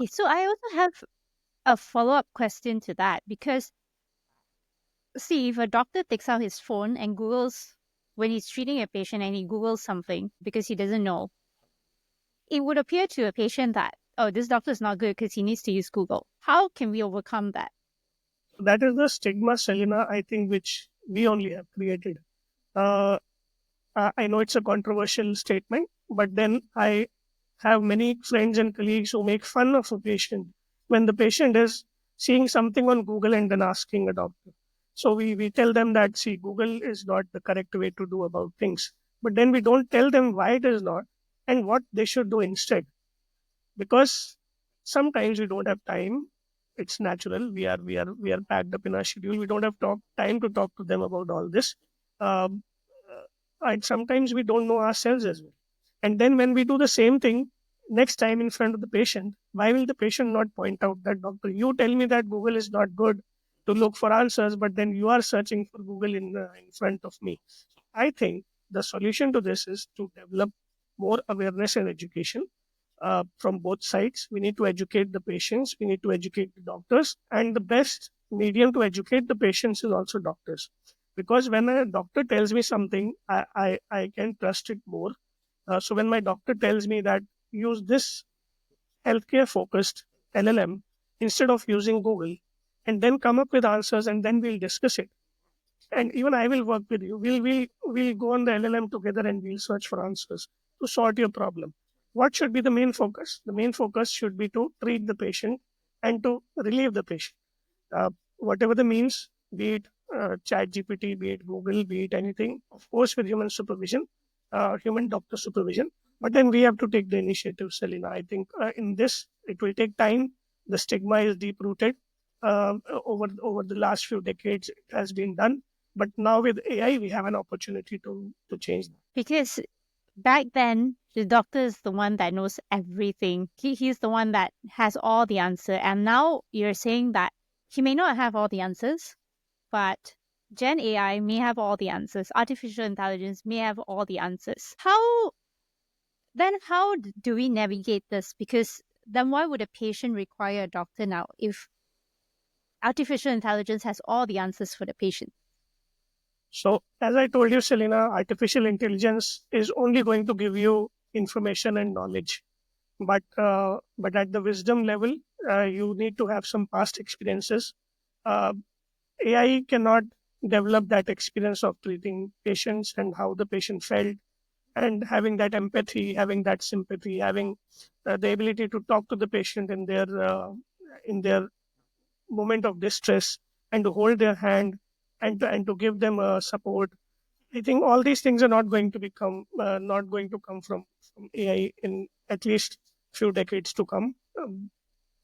Okay, so I also have a follow-up question to that because see, if a doctor takes out his phone and Googles when he's treating a patient and he Googles something because he doesn't know, it would appear to a patient that, oh, this doctor is not good because he needs to use Google. How can we overcome that? That is the stigma, Selena, I think, which we only have created. Uh, I know it's a controversial statement, but then I have many friends and colleagues who make fun of a patient when the patient is seeing something on Google and then asking a doctor. So we tell them that, see, Google is not the correct way to do about things. But then we don't tell them why it is not and what they should do instead. Because sometimes we don't have time. It's natural. We are packed up in our schedule. We don't have time to talk to them about all this. Um, and sometimes we don't know ourselves as well. And then when we do the same thing next time in front of the patient, why will the patient not point out that, doctor, you tell me that Google is not good to look for answers, but then you are searching for Google in front of me? I think the solution to this is to develop more awareness and education from both sides. We need to educate the patients, we need to educate the doctors, and the best medium to educate the patients is also doctors. Because when a doctor tells me something, I can trust it more. So when my doctor tells me that use this healthcare focused LLM instead of using Google, and then come up with answers, and then we'll discuss it. And even I will work with you. We'll go on the LLM together and we'll search for answers to sort your problem. What should be the main focus? The main focus should be to treat the patient and to relieve the patient. Whatever the means, be it Chat GPT, be it Google, be it anything, of course, with human supervision, human doctor supervision. But then we have to take the initiative, Selena. I think in this, it will take time. The stigma is deep rooted. Over the last few decades, it has been done. But now with AI, we have an opportunity to change that. Because back then, the doctor is the one that knows everything. He's the one that has all the answer. And now you're saying that he may not have all the answers, but Gen AI may have all the answers. Artificial intelligence may have all the answers. How do we navigate this? Because then why would a patient require a doctor now if artificial intelligence has all the answers for the patient? So, as I told you, Selena, artificial intelligence is only going to give you information and knowledge. But at the wisdom level, you need to have some past experiences. Uh, AI cannot develop that experience of treating patients and how the patient felt, and having that empathy, having that sympathy, having the ability to talk to the patient in their moment of distress and to hold their hand and to give them support. I think all these things are not going to come from AI in at least few decades to come.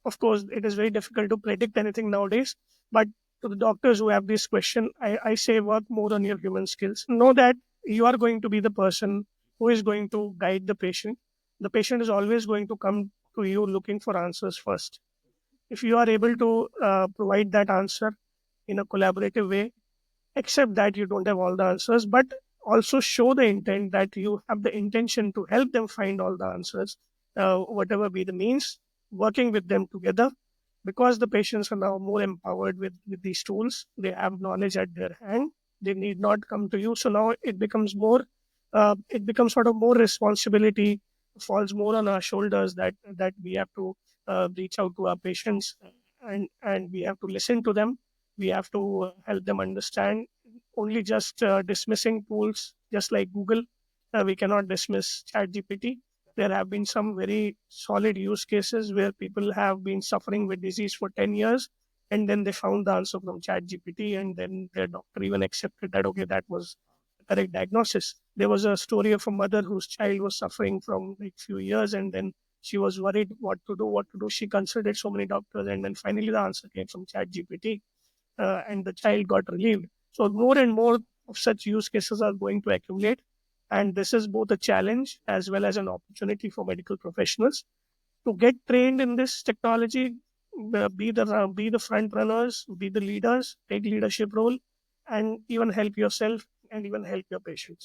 Of course, it is very difficult to predict anything nowadays. But to the doctors who have this question, I say work more on your human skills. Know that you are going to be the person who is going to guide the patient. The patient is always going to come to you looking for answers first. If you are able to provide that answer in a collaborative way, accept that you don't have all the answers, but also show the intent that you have the intention to help them find all the answers, whatever be the means, working with them together. Because the patients are now more empowered with these tools, they have knowledge at their hand. They need not come to you. So now it becomes sort of more responsibility falls more on our shoulders, that we have to reach out to our patients, and we have to listen to them. We have to help them understand. Only just dismissing tools just like Google, we cannot dismiss ChatGPT. There have been some very solid use cases where people have been suffering with disease for 10 years, and then they found the answer from ChatGPT, and then their doctor even accepted that, okay, that was the correct diagnosis. There was a story of a mother whose child was suffering from like few years, and then she was worried what to do. She consulted so many doctors, and then finally the answer came from ChatGPT, and the child got relieved. So more and more of such use cases are going to accumulate, and this is both a challenge as well as an opportunity for medical professionals to get trained in this technology. Be the front runners, be the leaders, take leadership role, and even help yourself and even help your patients.